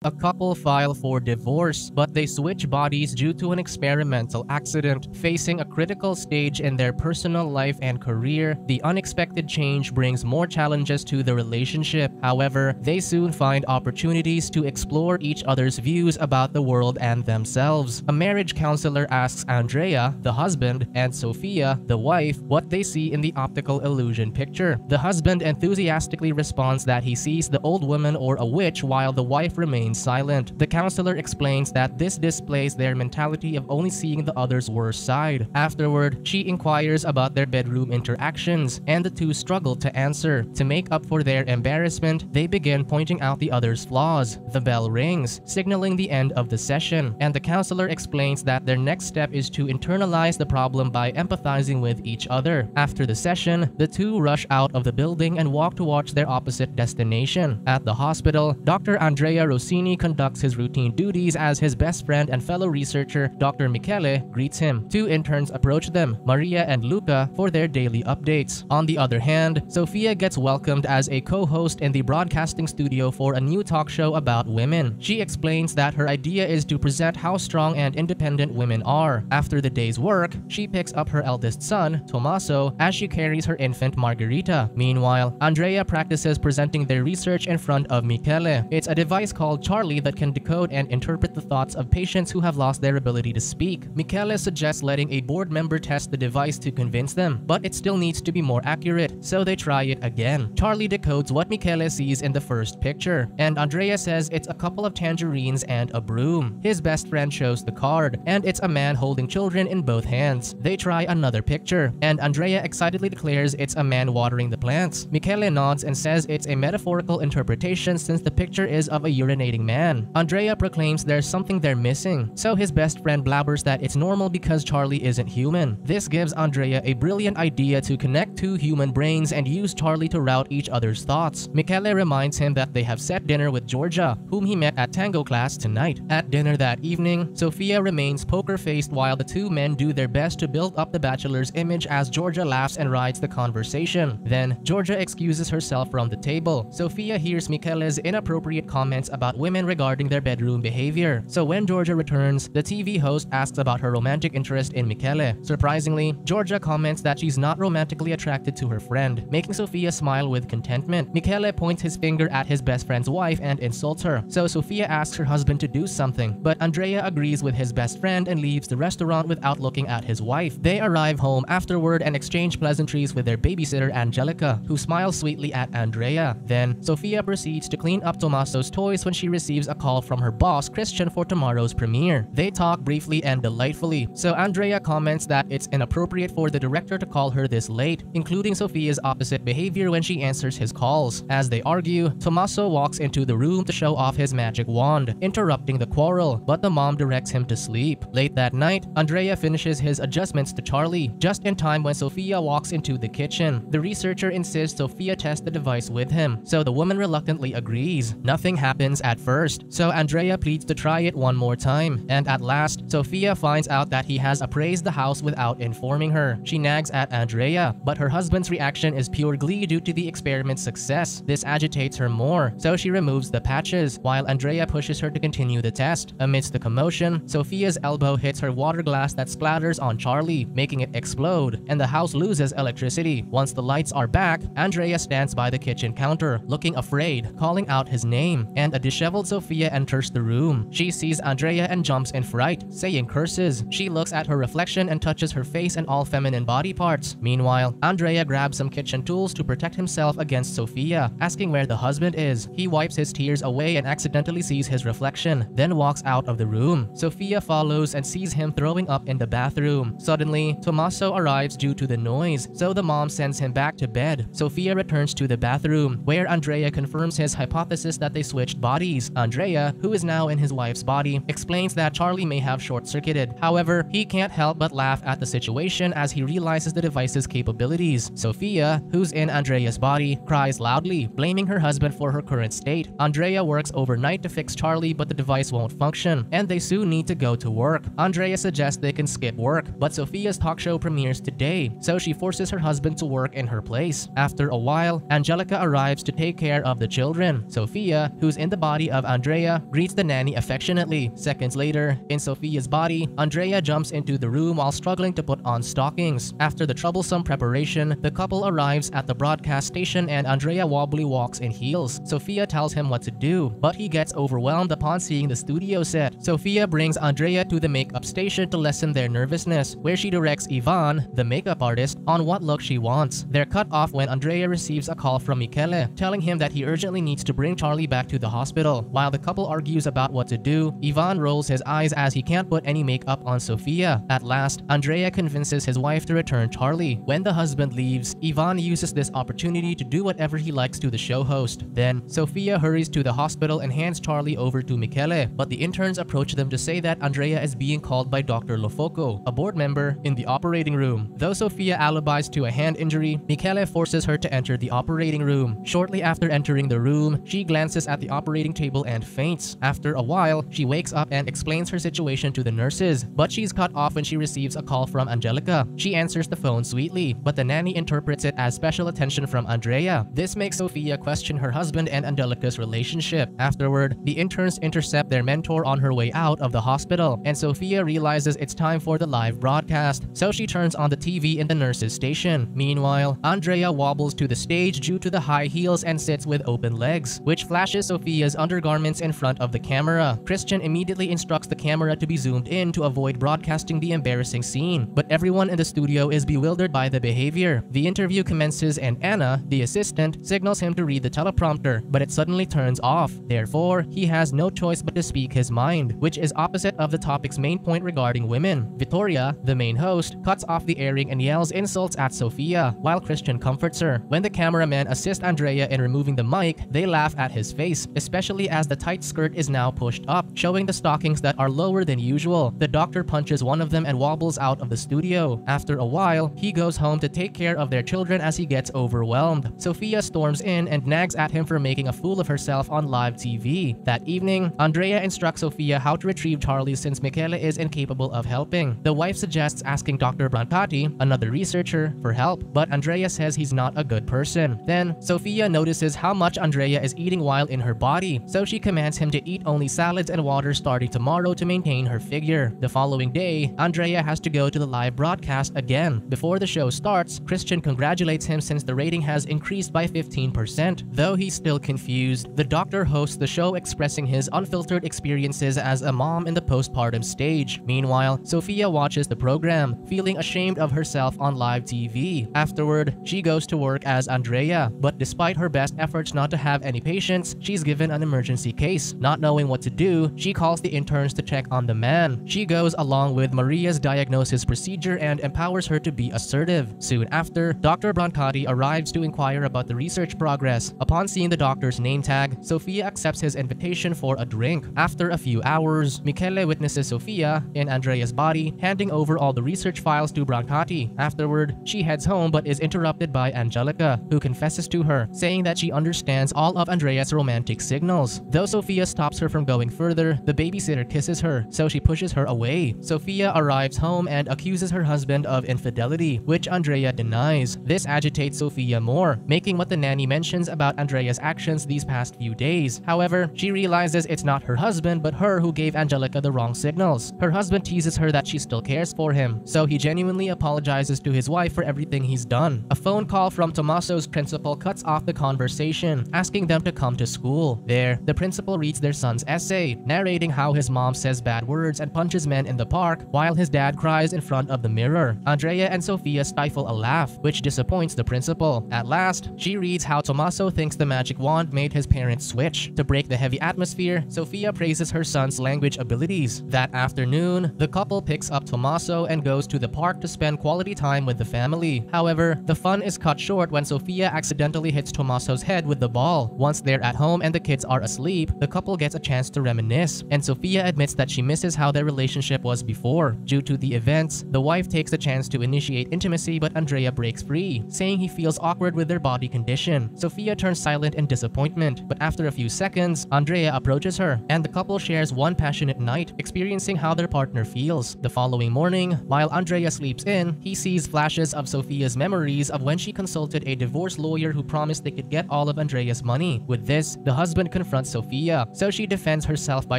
A couple file for divorce, but they switch bodies due to an experimental accident. Facing a critical stage in their personal life and career, the unexpected change brings more challenges to the relationship. However, they soon find opportunities to explore each other's views about the world and themselves. A marriage counselor asks Andrea, the husband, and Sophia, the wife, what they see in the optical illusion picture. The husband enthusiastically responds that he sees the old woman or a witch, while the wife remains silent. The counselor explains that this displays their mentality of only seeing the other's worst side. Afterward, she inquires about their bedroom interactions, and the two struggle to answer. To make up for their embarrassment, they begin pointing out the other's flaws. The bell rings, signaling the end of the session, and the counselor explains that their next step is to internalize the problem by empathizing with each other. After the session, the two rush out of the building and walk towards their opposite destination. At the hospital, Dr. Andrea Rossini conducts his routine duties as his best friend and fellow researcher, Dr. Michele, greets him. Two interns approach them, Maria and Luca, for their daily updates. On the other hand, Sophia gets welcomed as a co-host in the broadcasting studio for a new talk show about women. She explains that her idea is to present how strong and independent women are. After the day's work, she picks up her eldest son, Tommaso, as she carries her infant Margherita. Meanwhile, Andrea practices presenting their research in front of Michele. It's a device called Charlie that can decode and interpret the thoughts of patients who have lost their ability to speak. Michele suggests letting a board member test the device to convince them, but it still needs to be more accurate, so they try it again. Charlie decodes what Michele sees in the first picture, and Andrea says it's a couple of tangerines and a broom. His best friend shows the card, and it's a man holding children in both hands. They try another picture, and Andrea excitedly declares it's a man watering the plants. Michele nods and says it's a metaphorical interpretation since the picture is of a urinating man. Andrea proclaims there's something they're missing, so his best friend blabbers that it's normal because Charlie isn't human. This gives Andrea a brilliant idea to connect two human brains and use Charlie to route each other's thoughts. Michele reminds him that they have set dinner with Georgia, whom he met at tango class tonight. At dinner that evening, Sophia remains poker-faced while the two men do their best to build up the bachelor's image as Georgia laughs and rides the conversation. Then, Georgia excuses herself from the table. Sophia hears Michele's inappropriate comments about women regarding their bedroom behavior. So when Georgia returns, the TV host asks about her romantic interest in Michele. Surprisingly, Georgia comments that she's not romantically attracted to her friend, making Sophia smile with contentment. Michele points his finger at his best friend's wife and insults her, so Sophia asks her husband to do something, but Andrea agrees with his best friend and leaves the restaurant without looking at his wife. They arrive home afterward and exchange pleasantries with their babysitter Angelica, who smiles sweetly at Andrea. Then, Sophia proceeds to clean up Tommaso's toys when she receives a call from her boss, Christian, for tomorrow's premiere. They talk briefly and delightfully, so Andrea comments that it's inappropriate for the director to call her this late, including Sophia's opposite behavior when she answers his calls. As they argue, Tommaso walks into the room to show off his magic wand, interrupting the quarrel, but the mom directs him to sleep. Late that night, Andrea finishes his adjustments to Charlie, just in time when Sophia walks into the kitchen. The researcher insists Sophia test the device with him, so the woman reluctantly agrees. Nothing happens at first, so Andrea pleads to try it one more time, and at last, Sophia finds out that he has appraised the house without informing her. She nags at Andrea, but her husband's reaction is pure glee due to the experiment's success. This agitates her more, so she removes the patches, while Andrea pushes her to continue the test. Amidst the commotion, Sophia's elbow hits her water glass that splatters on Charlie, making it explode, and the house loses electricity. Once the lights are back, Andrea stands by the kitchen counter, looking afraid, calling out his name, and a disheveled Sophia enters the room. She sees Andrea and jumps in fright, saying curses. She looks at her reflection and touches her face and all feminine body parts. Meanwhile, Andrea grabs some kitchen tools to protect himself against Sophia, asking where the husband is. He wipes his tears away and accidentally sees his reflection, then walks out of the room. Sophia follows and sees him throwing up in the bathroom. Suddenly, Tommaso arrives due to the noise, so the mom sends him back to bed. Sophia returns to the bathroom, where Andrea confirms his hypothesis that they switched bodies. Andrea, who is now in his wife's body, explains that Charlie may have short-circuited. However, he can't help but laugh at the situation as he realizes the device's capabilities. Sophia, who's in Andrea's body, cries loudly, blaming her husband for her current state. Andrea works overnight to fix Charlie, but the device won't function, and they soon need to go to work. Andrea suggests they can skip work, but Sophia's talk show premieres today, so she forces her husband to work in her place. After a while, Angelica arrives to take care of the children. Sophia, who's in the body body of Andrea greets the nanny affectionately. Seconds later, in Sophia's body, Andrea jumps into the room while struggling to put on stockings. After the troublesome preparation, the couple arrives at the broadcast station and Andrea wobbly walks in heels. Sophia tells him what to do, but he gets overwhelmed upon seeing the studio set. Sophia brings Andrea to the makeup station to lessen their nervousness, where she directs Ivan, the makeup artist, on what look she wants. They're cut off when Andrea receives a call from Michele, telling him that he urgently needs to bring Charlie back to the hospital. While the couple argues about what to do, Ivan rolls his eyes as he can't put any makeup on Sophia. At last, Andrea convinces his wife to return Charlie. When the husband leaves, Ivan uses this opportunity to do whatever he likes to the show host. Then, Sophia hurries to the hospital and hands Charlie over to Michele, but the interns approach them to say that Andrea is being called by Dr. Lofoco, a board member, in the operating room. Though Sophia alibis to a hand injury, Michele forces her to enter the operating room. Shortly after entering the room, she glances at the operating table and faints. After a while, she wakes up and explains her situation to the nurses, but she's cut off when she receives a call from Angelica. She answers the phone sweetly, but the nanny interprets it as special attention from Andrea. This makes Sophia question her husband and Angelica's relationship. Afterward, the interns intercept their mentor on her way out of the hospital, and Sophia realizes it's time for the live broadcast, so she turns on the TV in the nurse's station. Meanwhile, Andrea wobbles to the stage due to the high heels and sits with open legs, which flashes Sophia's undergarments in front of the camera. Christian immediately instructs the camera to be zoomed in to avoid broadcasting the embarrassing scene, but everyone in the studio is bewildered by the behavior. The interview commences and Anna, the assistant, signals him to read the teleprompter, but it suddenly turns off. Therefore, he has no choice but to speak his mind, which is opposite of the topic's main point regarding women. Victoria, the main host, cuts off the airing and yells insults at Sophia, while Christian comforts her. When the cameraman assists Andrea in removing the mic, they laugh at his face, especially as the tight skirt is now pushed up, showing the stockings that are lower than usual. The doctor punches one of them and wobbles out of the studio. After a while, he goes home to take care of their children as he gets overwhelmed. Sophia storms in and nags at him for making a fool of herself on live TV. That evening, Andrea instructs Sophia how to retrieve Charlie since Michele is incapable of helping. The wife suggests asking Dr. Brancati, another researcher, for help, but Andrea says he's not a good person. Then, Sophia notices how much Andrea is eating while in her body, so she commands him to eat only salads and water starting tomorrow to maintain her figure. The following day, Andrea has to go to the live broadcast again. Before the show starts, Christian congratulates him since the rating has increased by 15%. Though he's still confused, the doctor hosts the show expressing his unfiltered experiences as a mom in the postpartum stage. Meanwhile, Sophia watches the program, feeling ashamed of herself on live TV. Afterward, she goes to work as Andrea, but despite her best efforts not to have any patients, she's given an emergency case. Not knowing what to do, she calls the interns to check on the man. She goes along with Maria's diagnosis procedure and empowers her to be assertive. Soon after, Dr. Brancati arrives to inquire about the research progress. Upon seeing the doctor's name tag, Sophia accepts his invitation for a drink. After a few hours, Michele witnesses Sophia, in Andrea's body, handing over all the research files to Brancati. Afterward, she heads home but is interrupted by Angelica, who confesses to her, saying that she understands all of Andrea's romantic signals. Though Sophia stops her from going further, the babysitter kisses her, so she pushes her away. Sophia arrives home and accuses her husband of infidelity, which Andrea denies. This agitates Sophia more, making what the nanny mentions about Andrea's actions these past few days. However, she realizes it's not her husband but her who gave Angelica the wrong signals. Her husband teases her that she still cares for him, so he genuinely apologizes to his wife for everything he's done. A phone call from Tommaso's principal cuts off the conversation, asking them to come to school. There, the principal reads their son's essay, narrating how his mom says bad words and punches men in the park, while his dad cries in front of the mirror. Andrea and Sophia stifle a laugh, which disappoints the principal. At last, she reads how Tommaso thinks the magic wand made his parents switch. To break the heavy atmosphere, Sophia praises her son's language abilities. That afternoon, the couple picks up Tommaso and goes to the park to spend quality time with the family. However, the fun is cut short when Sophia accidentally hits Tommaso's head with the ball. Once they're at home and the kids are asleep, the couple gets a chance to reminisce, and Sophia admits that she misses how their relationship was before. Due to the events, the wife takes a chance to initiate intimacy, but Andrea breaks free, saying he feels awkward with their body condition. Sophia turns silent in disappointment, but after a few seconds, Andrea approaches her, and the couple shares one passionate night, experiencing how their partner feels. The following morning, while Andrea sleeps in, he sees flashes of Sophia's memories of when she consulted a divorce lawyer who promised they could get all of Andrea's money. With this, the husband confronts confront Sophia, so she defends herself by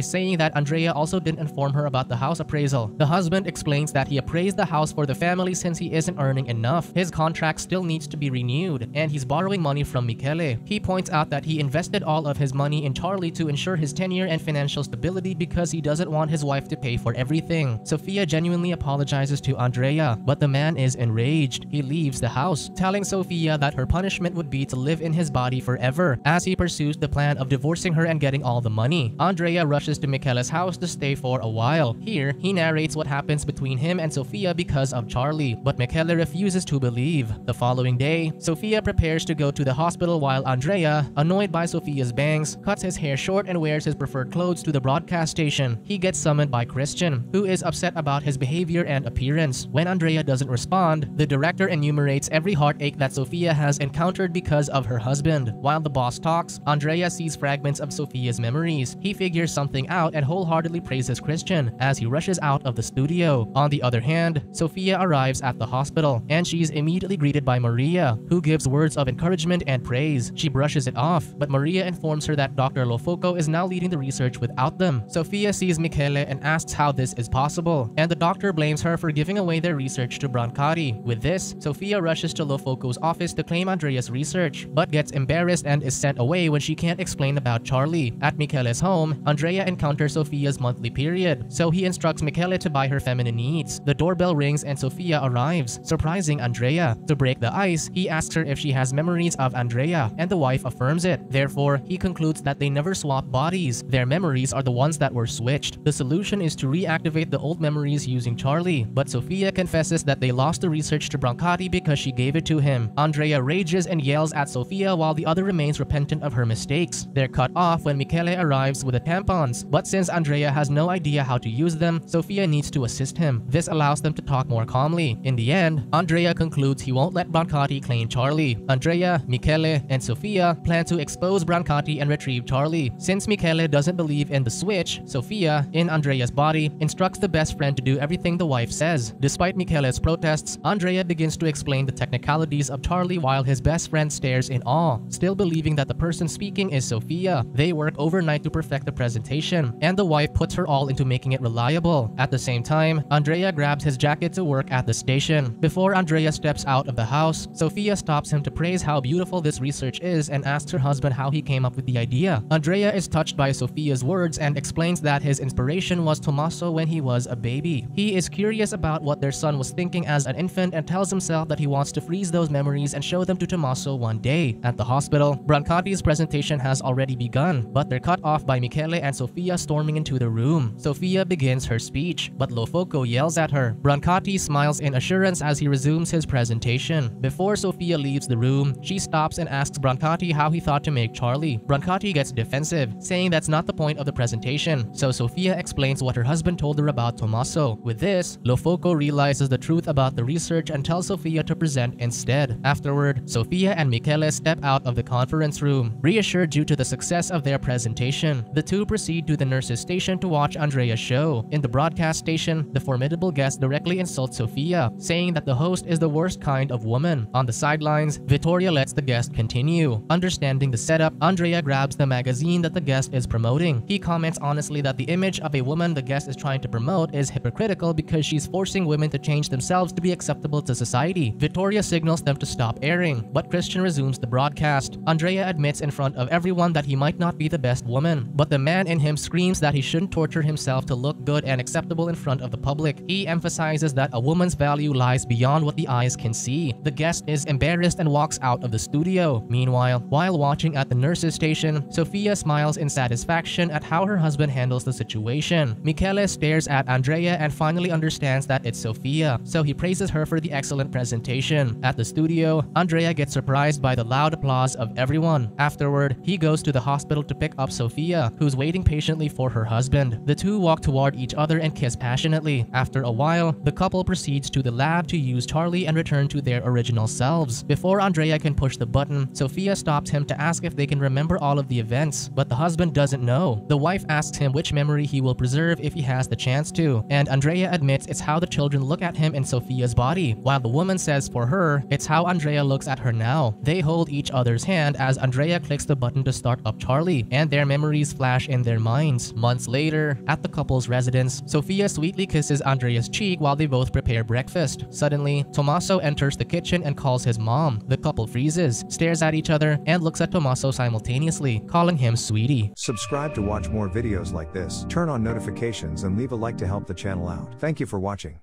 saying that Andrea also didn't inform her about the house appraisal. The husband explains that he appraised the house for the family since he isn't earning enough. His contract still needs to be renewed, and he's borrowing money from Michele. He points out that he invested all of his money in Charlie to ensure his tenure and financial stability because he doesn't want his wife to pay for everything. Sophia genuinely apologizes to Andrea, but the man is enraged. He leaves the house, telling Sophia that her punishment would be to live in his body forever as he pursues the plan of divorcing her and getting all the money. Andrea rushes to Michele's house to stay for a while. Here, he narrates what happens between him and Sophia because of Charlie, but Michele refuses to believe. The following day, Sophia prepares to go to the hospital while Andrea, annoyed by Sophia's bangs, cuts his hair short and wears his preferred clothes to the broadcast station. He gets summoned by Christian, who is upset about his behavior and appearance. When Andrea doesn't respond, the director enumerates every heartache that Sophia has encountered because of her husband. While the boss talks, Andrea sees fragments of Sophia's memories. He figures something out and wholeheartedly praises Christian as he rushes out of the studio. On the other hand, Sophia arrives at the hospital, and she's immediately greeted by Maria, who gives words of encouragement and praise. She brushes it off, but Maria informs her that Dr. Lofoco is now leading the research without them. Sophia sees Michele and asks how this is possible, and the doctor blames her for giving away their research to Brancati. With this, Sophia rushes to Lofoco's office to claim Andrea's research, but gets embarrassed and is sent away when she can't explain about Charlie. At Michele's home, Andrea encounters Sophia's monthly period, so he instructs Michele to buy her feminine needs. The doorbell rings and Sophia arrives, surprising Andrea. To break the ice, he asks her if she has memories of Andrea, and the wife affirms it. Therefore, he concludes that they never swap bodies. Their memories are the ones that were switched. The solution is to reactivate the old memories using Charlie, but Sophia confesses that they lost the research to Brancati because she gave it to him. Andrea rages and yells at Sophia while the other remains repentant of her mistakes. They're cut off when Michele arrives with the tampons, but since Andrea has no idea how to use them, Sophia needs to assist him. This allows them to talk more calmly. In the end, Andrea concludes he won't let Brancati claim Charlie. Andrea, Michele, and Sophia plan to expose Brancati and retrieve Charlie. Since Michele doesn't believe in the switch, Sophia, in Andrea's body, instructs the best friend to do everything the wife says. Despite Michele's protests, Andrea begins to explain the technicalities of Charlie while his best friend stares in awe, still believing that the person speaking is Sophia. They work overnight to perfect the presentation, and the wife puts her all into making it reliable. At the same time, Andrea grabs his jacket to work at the station. Before Andrea steps out of the house, Sophia stops him to praise how beautiful this research is and asks her husband how he came up with the idea. Andrea is touched by Sophia's words and explains that his inspiration was Tommaso when he was a baby. He is curious about what their son was thinking as an infant and tells himself that he wants to freeze those memories and show them to Tommaso one day. At the hospital, Brancati's presentation has already begun, but they're cut off by Michele and Sophia storming into the room. Sophia begins her speech, but Lofoco yells at her. Brancati smiles in assurance as he resumes his presentation. Before Sophia leaves the room, she stops and asks Brancati how he thought to make Charlie. Brancati gets defensive, saying that's not the point of the presentation, so Sophia explains what her husband told her about Tommaso. With this, Lofoco realizes the truth about the research and tells Sophia to present instead. Afterward, Sophia and Michele step out of the conference room, reassured due to the success of their presentation. The two proceed to the nurse's station to watch Andrea's show. In the broadcast station, the formidable guest directly insults Sophia, saying that the host is the worst kind of woman. On the sidelines, Vittoria lets the guest continue. Understanding the setup, Andrea grabs the magazine that the guest is promoting. He comments honestly that the image of a woman the guest is trying to promote is hypocritical because she's forcing women to change themselves to be acceptable to society. Vittoria signals them to stop airing, but Christian resumes the broadcast. Andrea admits in front of everyone that he might not be the best woman, but the man in him screams that he shouldn't torture himself to look good and acceptable in front of the public. He emphasizes that a woman's value lies beyond what the eyes can see. The guest is embarrassed and walks out of the studio. Meanwhile, while watching at the nurse's station, Sophia smiles in satisfaction at how her husband handles the situation. Michele stares at Andrea and finally understands that it's Sophia, so he praises her for the excellent presentation. At the studio, Andrea gets surprised by the loud applause of everyone. Afterward, he goes to the hospital to pick up Sophia, who's waiting patiently for her husband. The two walk toward each other and kiss passionately. After a while, the couple proceeds to the lab to use Charlie and return to their original selves. Before Andrea can push the button, Sophia stops him to ask if they can remember all of the events, but the husband doesn't know. The wife asks him which memory he will preserve if he has the chance to, and Andrea admits it's how the children look at him in Sophia's body, while the woman says for her, it's how Andrea looks at her now. They hold each other's hand as Andrea clicks the button to start up Charlie, and their memories flash in their minds. Months later, at the couple's residence, Sofia sweetly kisses Andrea's cheek while they both prepare breakfast. Suddenly, Tommaso enters the kitchen and calls his mom. The couple freezes, stares at each other, and looks at Tommaso simultaneously, calling him sweetie. Subscribe to watch more videos like this, turn on notifications and leave a like to help the channel out. Thank you for watching.